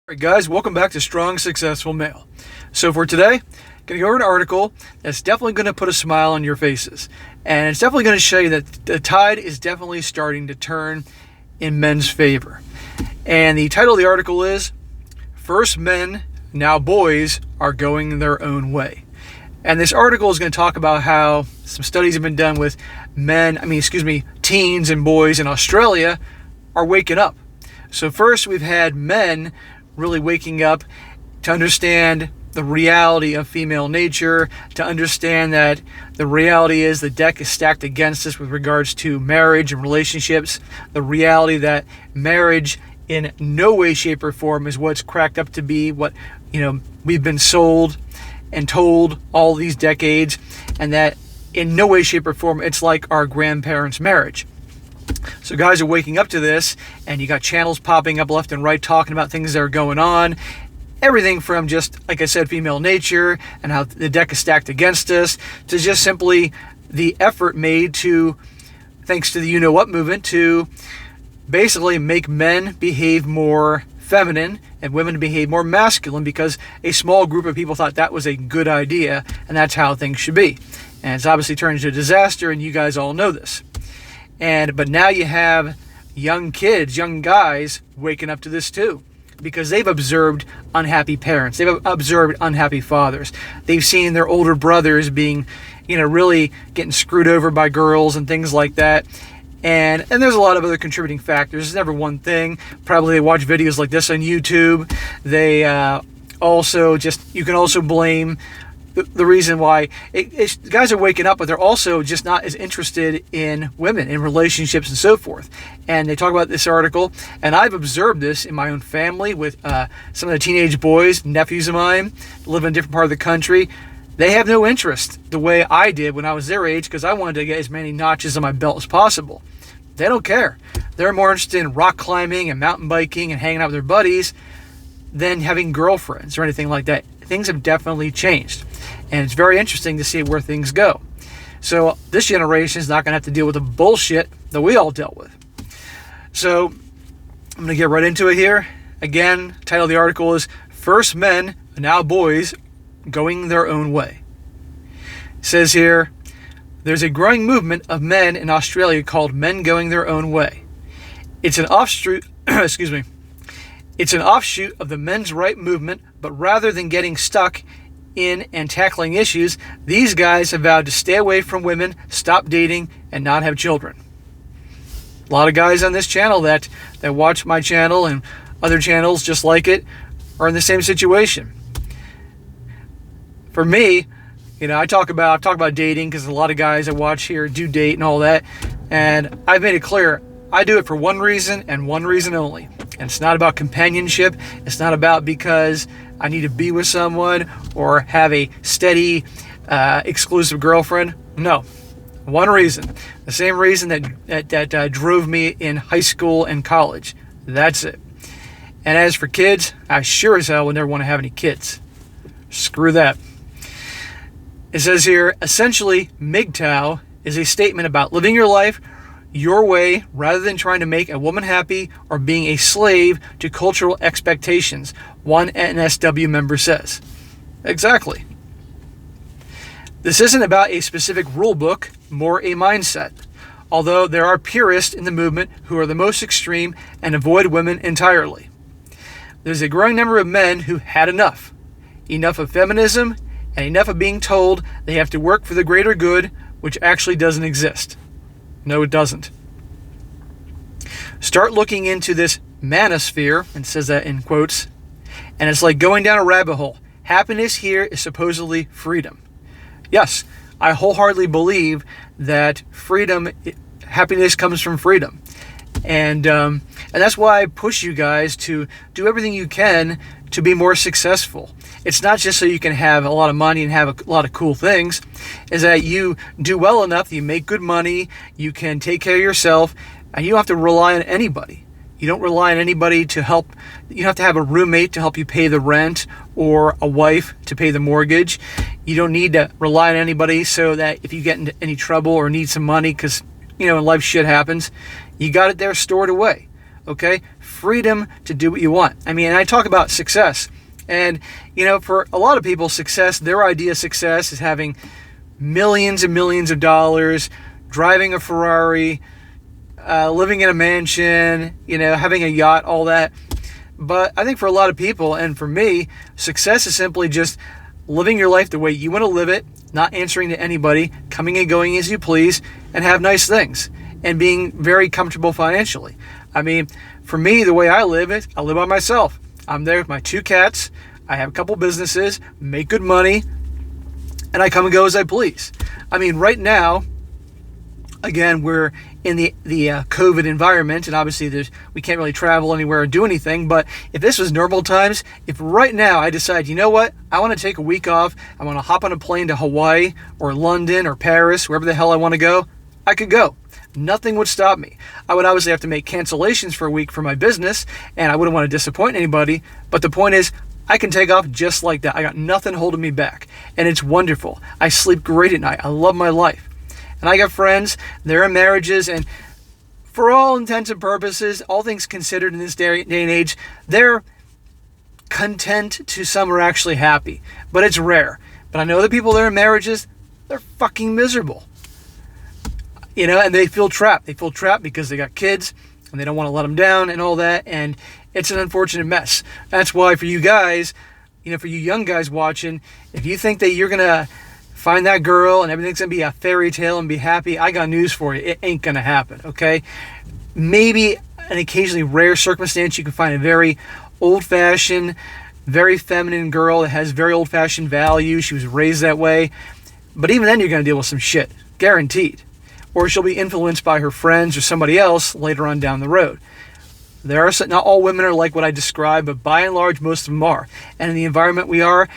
Alright guys, welcome back to Strong Successful Male. So for today, going to go over an article that's definitely going to put a smile on your faces. And it's definitely going to show you that the tide is definitely starting to turn in men's favor. And the title of the article is, First Men, Now Boys Are Going Their Own Way. And this article is going to talk about how some studies have been done with teens and boys in Australia are waking up. So first we've had men really waking up to understand the reality of female nature, to understand that the reality is the deck is stacked against us with regards to marriage and relationships, the reality that marriage in no way, shape, or form is what's cracked up to be, what we've been sold and told all these decades, and that in no way, shape, or form it's like our grandparents' marriage. So guys are waking up to this, and you got channels popping up left and right talking about things that are going on. Everything from just, like I said, female nature and how the deck is stacked against us, to just simply the effort made to, thanks to the you-know-what movement, to basically make men behave more feminine and women behave more masculine, because a small group of people thought that was a good idea, and that's how things should be. And it's obviously turned into a disaster, and you guys all know this. But now you have young kids, young guys waking up to this too, because they've observed unhappy parents. They've observed unhappy fathers. They've seen their older brothers being, really getting screwed over by girls and things like that. And there's a lot of other contributing factors. It's never one thing. Probably they watch videos like this on YouTube. They you can also blame the reason why guys are waking up, but they're also just not as interested in women, in relationships and so forth. And they talk about this article, and I've observed this in my own family with some of the teenage boys, nephews of mine, live in a different part of the country. They have no interest the way I did when I was their age, because I wanted to get as many notches on my belt as possible. They don't care. They're more interested in rock climbing and mountain biking and hanging out with their buddies than having girlfriends or anything like that. Things have definitely changed, and it's very interesting to see where things go. So this generation is not going to have to deal with the bullshit that we all dealt with. So I'm going to get right into it here. Again, title of the article is First Men, Now Boys Going Their Own Way. It says here, there's a growing movement of men in Australia called Men Going Their Own Way. It's an offshoot It's an offshoot of the men's right movement, but rather than getting stuck in and tackling issues, these guys have vowed to stay away from women, stop dating, and not have children. A lot of guys on this channel that watch my channel and other channels just like it are in the same situation. For me, I talk about dating because a lot of guys I watch here do date and all that, and I've made it clear I do it for one reason and one reason only. And it's not about companionship. It's not about because I need to be with someone or have a steady, exclusive girlfriend. No. One reason. The same reason that drove me in high school and college. That's it. And as for kids, I sure as hell would never want to have any kids. Screw that. It says here, essentially, MGTOW is a statement about living your life your way rather than trying to make a woman happy or being a slave to cultural expectations, one NSW member says. Exactly. This isn't about a specific rule book, more a mindset. Although there are purists in the movement who are the most extreme and avoid women entirely. There's a growing number of men who had enough. Enough of feminism and enough of being told they have to work for the greater good, which actually doesn't exist. No, it doesn't. Start looking into this manosphere, and says that in quotes, and it's like going down a rabbit hole. Happiness here is supposedly freedom. Yes, I wholeheartedly believe that happiness comes from freedom. And that's why I push you guys to do everything you can to be more successful. It's not just so you can have a lot of money and have a lot of cool things. Is that you do well enough, you make good money, you can take care of yourself, and you don't have to rely on anybody. You don't rely on anybody to help. You don't have to have a roommate to help you pay the rent or a wife to pay the mortgage. You don't need to rely on anybody so that if you get into any trouble or need some money, because in life shit happens, you got it there stored away. Okay? freedom to do what you want. I mean, I talk about success. And, for a lot of people, success, their idea of success is having millions and millions of dollars, driving a Ferrari, living in a mansion, having a yacht, all that. But I think for a lot of people, and for me, success is simply just living your life the way you want to live it, not answering to anybody, coming and going as you please, and have nice things, and being very comfortable financially. I mean, for me, the way I live it, I live by myself. I'm there with my 2 cats. I have a couple businesses, make good money, and I come and go as I please. I mean, right now, again, we're in the COVID environment, and obviously we can't really travel anywhere or do anything. But if this was normal times, if right now I decide, you know what, I want to take a week off, I want to hop on a plane to Hawaii or London or Paris, wherever the hell I want to go, I could go. Nothing would stop me. I would obviously have to make cancellations for a week for my business, and I wouldn't want to disappoint anybody. But the point is, I can take off just like that. I got nothing holding me back, and it's wonderful. I sleep great at night. I love my life. And I got friends, they're in marriages, and for all intents and purposes, all things considered in this day and age, they're content to some are actually happy. But it's rare. But I know the people that are in marriages, they're fucking miserable. And they feel trapped. They feel trapped because they got kids and they don't want to let them down and all that. And it's an unfortunate mess. That's why for you guys, for you young guys watching, if you think that you're going to find that girl and everything's going to be a fairy tale and be happy, I got news for you. It ain't going to happen, okay? Maybe an occasionally rare circumstance you can find a very old-fashioned, very feminine girl that has very old-fashioned values. She was raised that way. But even then, you're going to deal with some shit. Guaranteed. Or she'll be influenced by her friends or somebody else later on down the road. There are not all women are like what I described, but by and large, most of them are. And in the environment we are,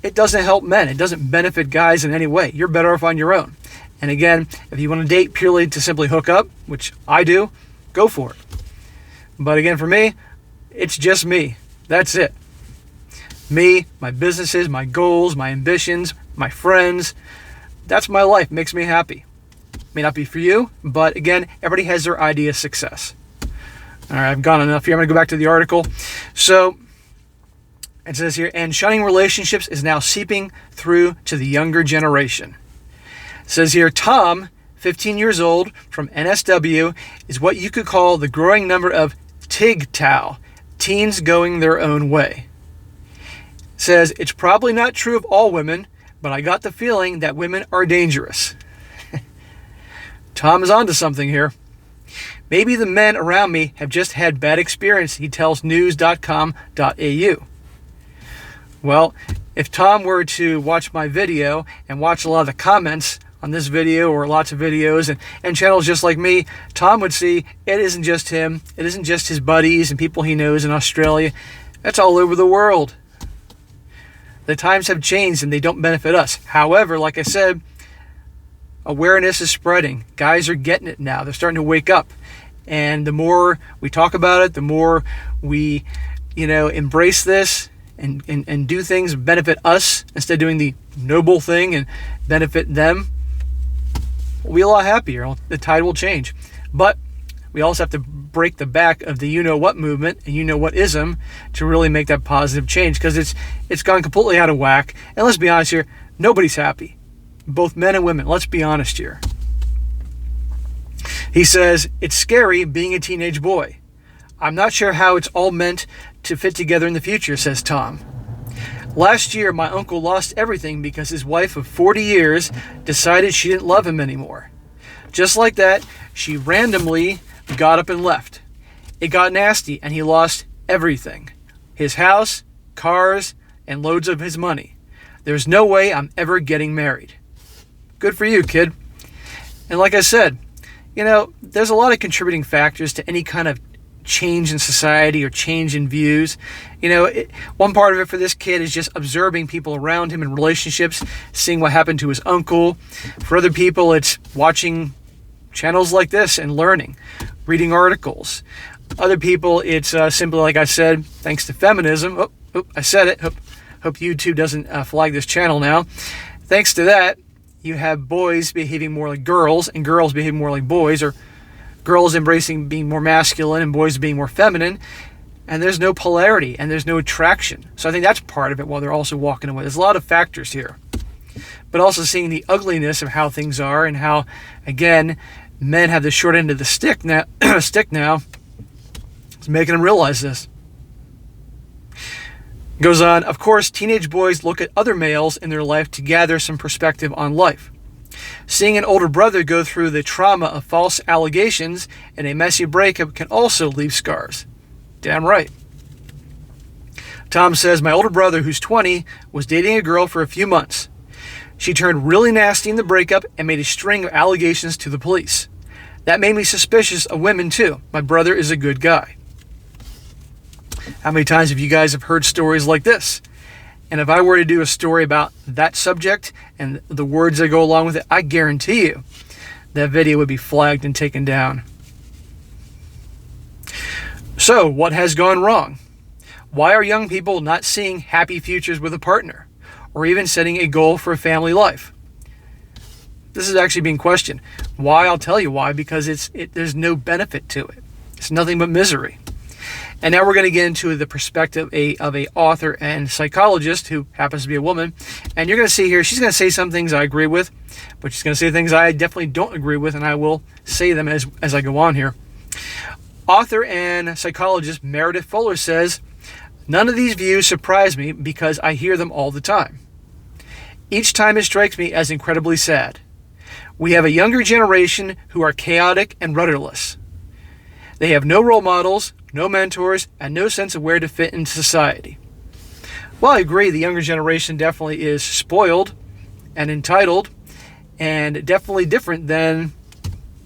it doesn't help men. It doesn't benefit guys in any way. You're better off on your own. And again, if you want to date purely to simply hook up, which I do, go for it. But again, for me, it's just me. That's it. Me, my businesses, my goals, my ambitions, my friends. That's my life. Makes me happy. May not be for you, but again, everybody has their idea of success. All right, I've gone enough here. I'm going to go back to the article. So it says here, and shunning relationships is now seeping through to the younger generation. It says here, Tom, 15 years old, from NSW, is what you could call the growing number of TGTOW, teens going their own way. It says, it's probably not true of all women, but I got the feeling that women are dangerous. Tom is onto something here. Maybe the men around me have just had bad experience, he tells news.com.au. Well, if Tom were to watch my video and watch a lot of the comments on this video or lots of videos and channels just like me, Tom would see it isn't just him. It isn't just his buddies and people he knows in Australia. That's all over the world. The times have changed and they don't benefit us. However, like I said, awareness is spreading. Guys are getting it now. They're starting to wake up. And the more we talk about it, the more we, embrace this and do things that benefit us instead of doing the noble thing and benefit them, we'll be a lot happier. The tide will change. But we also have to break the back of the you-know-what movement and you-know-what-ism to really make that positive change, because it's gone completely out of whack. And let's be honest here, nobody's happy. Both men and women, let's be honest here. He says, it's scary being a teenage boy. I'm not sure how it's all meant to fit together in the future, says Tom. Last year, my uncle lost everything because his wife of 40 years decided she didn't love him anymore. Just like that, she randomly got up and left. It got nasty and he lost everything. His house, cars, and loads of his money. There's no way I'm ever getting married. Good for you, kid. And like I said, there's a lot of contributing factors to any kind of change in society or change in views. One part of it for this kid is just observing people around him in relationships, seeing what happened to his uncle. For other people, it's watching channels like this and learning, reading articles. Other people, it's simply, like I said, thanks to feminism. I said it. Hope YouTube doesn't flag this channel now. Thanks to that, you have boys behaving more like girls and girls behaving more like boys, or girls embracing being more masculine and boys being more feminine, and there's no polarity and there's no attraction. So I think that's part of it while they're also walking away. There's a lot of factors here. But also seeing the ugliness of how things are and how, again, men have the short end of the stick now, it's making them realize this. Goes on, of course, teenage boys look at other males in their life to gather some perspective on life. Seeing an older brother go through the trauma of false allegations and a messy breakup can also leave scars. Damn right. Tom says, my older brother, who's 20, was dating a girl for a few months. She turned really nasty in the breakup and made a string of allegations to the police. That made me suspicious of women too. My brother is a good guy. How many times have you guys have heard stories like this? And if I were to do a story about that subject and the words that go along with it, I guarantee you that video would be flagged and taken down. So, what has gone wrong? Why are young people not seeing happy futures with a partner, or even setting a goal for a family life? This is actually being questioned. Why? I'll tell you why. Because there's no benefit to it. It's nothing but misery. And now we're going to get into the perspective of a author and psychologist who happens to be a woman. And you're going to see here, she's going to say some things I agree with, but she's going to say things I definitely don't agree with, and I will say them as I go on here. Author and psychologist Meredith Fuller says, none of these views surprise me because I hear them all the time. Each time it strikes me as incredibly sad. We have a younger generation who are chaotic and rudderless. They have no role models, no mentors, and no sense of where to fit in society. Well, I agree, the younger generation definitely is spoiled and entitled and definitely different than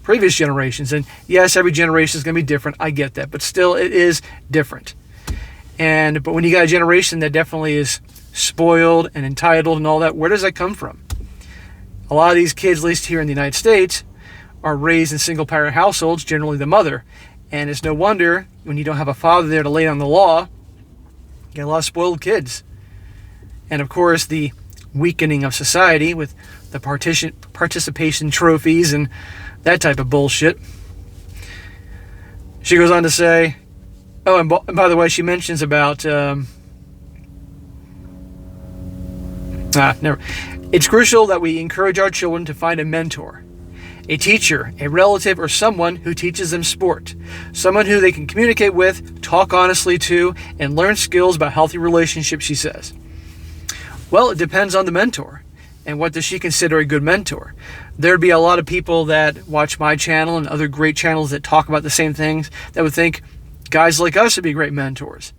previous generations. And yes, every generation is going to be different. I get that, but still it is different. But when you got a generation that definitely is spoiled and entitled and all that, where does that come from? A lot of these kids, at least here in the United States, are raised in single-parent households, generally the mother. And it's no wonder when you don't have a father there to lay down the law, you get a lot of spoiled kids. And of course, the weakening of society with the participation trophies and that type of bullshit. She goes on to say, oh, and by the way, she mentions about, it's crucial that we encourage our children to find a mentor, a teacher, a relative, or someone who teaches them sport, someone who they can communicate with, talk honestly to, and learn skills about healthy relationships, she says. Well, it depends on the mentor. And what does she consider a good mentor? There'd be a lot of people that watch my channel and other great channels that talk about the same things that would think guys like us would be great mentors.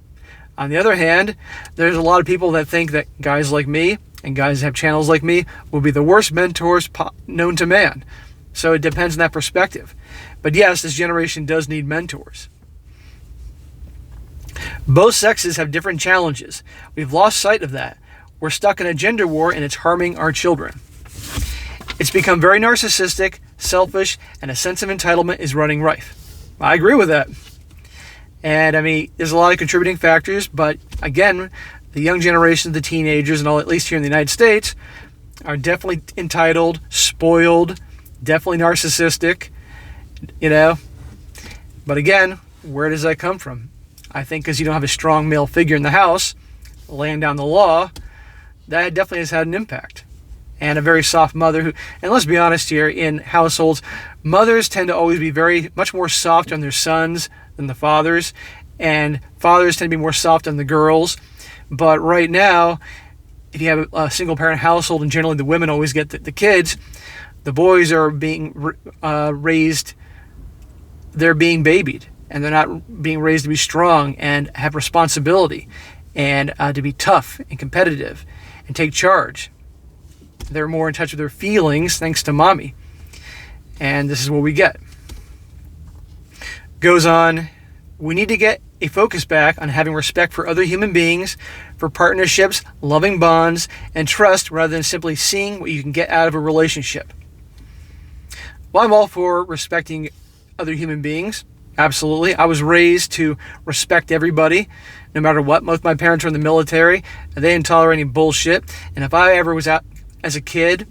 On the other hand, there's a lot of people that think that guys like me and guys that have channels like me will be the worst mentors known to man. So it depends on that perspective. But yes, this generation does need mentors. Both sexes have different challenges. We've lost sight of that. We're stuck in a gender war and it's harming our children. It's become very narcissistic, selfish, and a sense of entitlement is running rife. I agree with that. And I mean, there's a lot of contributing factors, but again, the young generation, the teenagers and all, at least here in the United States, are definitely entitled, spoiled, definitely narcissistic, But again, where does that come from? I think because you don't have a strong male figure in the house laying down the law, that definitely has had an impact. And a very soft mother who, and let's be honest here, in households, mothers tend to always be very much more soft on their sons than the fathers, and fathers tend to be more soft on the girls. But right now, if you have a single parent household and generally the women always get the kids, the boys are being raised, they're being babied, and they're not being raised to be strong and have responsibility and to be tough and competitive and take charge. They're more in touch with their feelings thanks to mommy. And this is what we get. Goes on, we need to get a focus back on having respect for other human beings, for partnerships, loving bonds, and trust rather than simply seeing what you can get out of a relationship. Well, I'm all for respecting other human beings. Absolutely. I was raised to respect everybody, no matter what. Both my parents were in the military, and they didn't tolerate any bullshit. And if I ever was out as a kid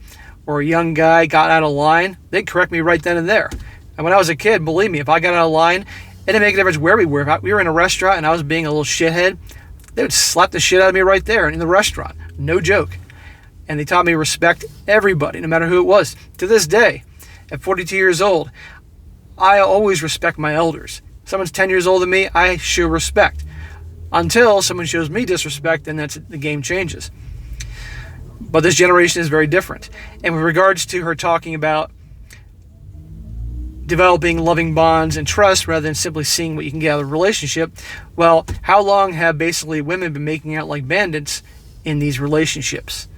or a young guy got out of line, they'd correct me right then and there. And when I was a kid, believe me, if I got out of line, it didn't make a difference where we were. If we were in a restaurant and I was being a little shithead, they would slap the shit out of me right there in the restaurant. No joke. And they taught me to respect everybody, no matter who it was. To this day, at 42 years old, I always respect my elders. If someone's 10 years older than me, I show respect. Until someone shows me disrespect, then the game changes. But this generation is very different. And with regards to her talking about developing loving bonds and trust rather than simply seeing what you can get out of a relationship, well, how long have basically women been making out like bandits in these relationships?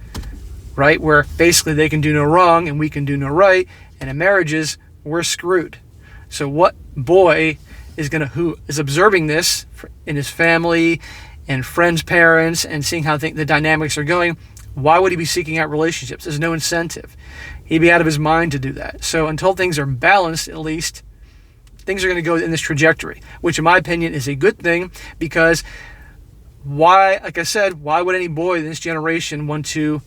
Right? Where basically they can do no wrong and we can do no right, and in marriages, we're screwed. So what boy who is observing this in his family and friends' parents and seeing how the dynamics are going, why would he be seeking out relationships? There's no incentive. He'd be out of his mind to do that. So until things are balanced, at least, things are going to go in this trajectory, which in my opinion is a good thing, because like I said, why would any boy in this generation want to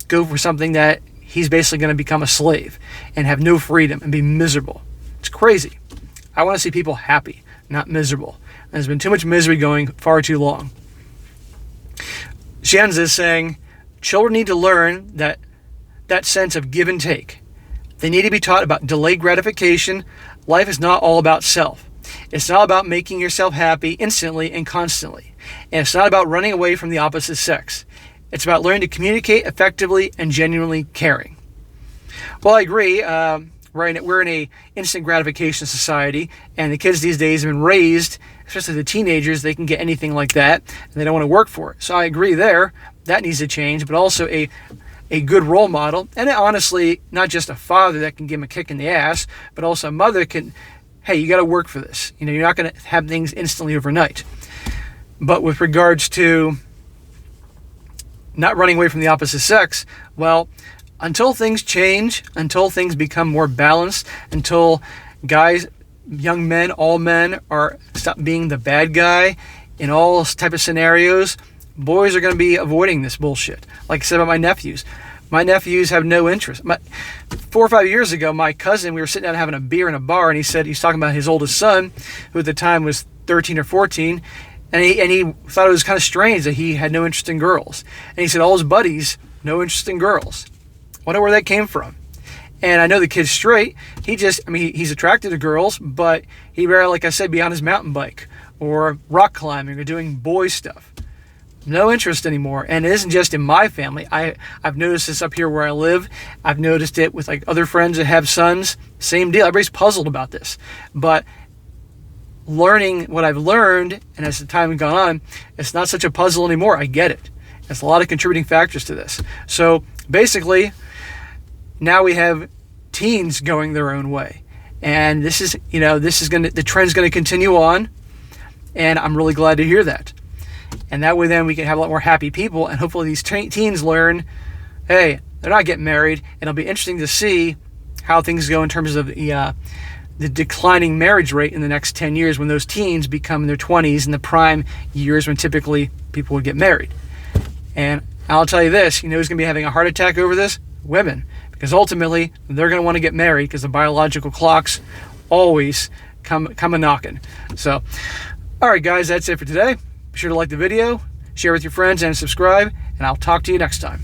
go for something that he's basically going to become a slave and have no freedom and be miserable? It's crazy. I want to see people happy, not miserable. And there's been too much misery going far too long. Shenz is saying, children need to learn that sense of give and take. They need to be taught about delayed gratification. Life is not all about self. It's not about making yourself happy instantly and constantly. And it's not about running away from the opposite sex. It's about learning to communicate effectively and genuinely caring. Well, I agree. We're in a instant gratification society, and the kids these days have been raised, especially the teenagers, they can get anything like that, and they don't want to work for it. So I agree there. That needs to change, but also a good role model, and honestly, not just a father that can give him a kick in the ass, but also a mother can, hey, you got to work for this. You're not going to have things instantly overnight. But with regards to not running away from the opposite sex, well, until things change, until things become more balanced, until guys, young men, all men stop being the bad guy in all type of scenarios, boys are going to be avoiding this bullshit. Like I said about my nephews. My nephews have no interest. 4 or 5 years ago, my cousin, we were sitting down having a beer in a bar, and he said he's talking about his oldest son, who at the time was 13 or 14, and he thought it was kind of strange that he had no interest in girls. And he said all his buddies, no interest in girls. Wonder where that came from. And I know the kid's straight. He's attracted to girls, but he'd rather, like I said, be on his mountain bike or rock climbing or doing boy stuff. No interest anymore. And it isn't just in my family. I've noticed this up here where I live. I've noticed it with like other friends that have sons. Same deal. Everybody's puzzled about this. But learning what I've learned, and as the time has gone on, it's not such a puzzle anymore. I get it. There's a lot of contributing factors to this. So basically, now we have teens going their own way. And the trend's going to continue on. And I'm really glad to hear that. And that way then we can have a lot more happy people, and hopefully these teens learn, hey, they're not getting married, and it'll be interesting to see how things go in terms of the declining marriage rate in the next 10 years when those teens become in their 20s and the prime years when typically people would get married. And I'll tell you this, who's going to be having a heart attack over this? Women. Because ultimately, they're going to want to get married because the biological clocks always come a-knocking. So, all right, guys, that's it for today. Be sure to like the video, share with your friends, and subscribe, and I'll talk to you next time.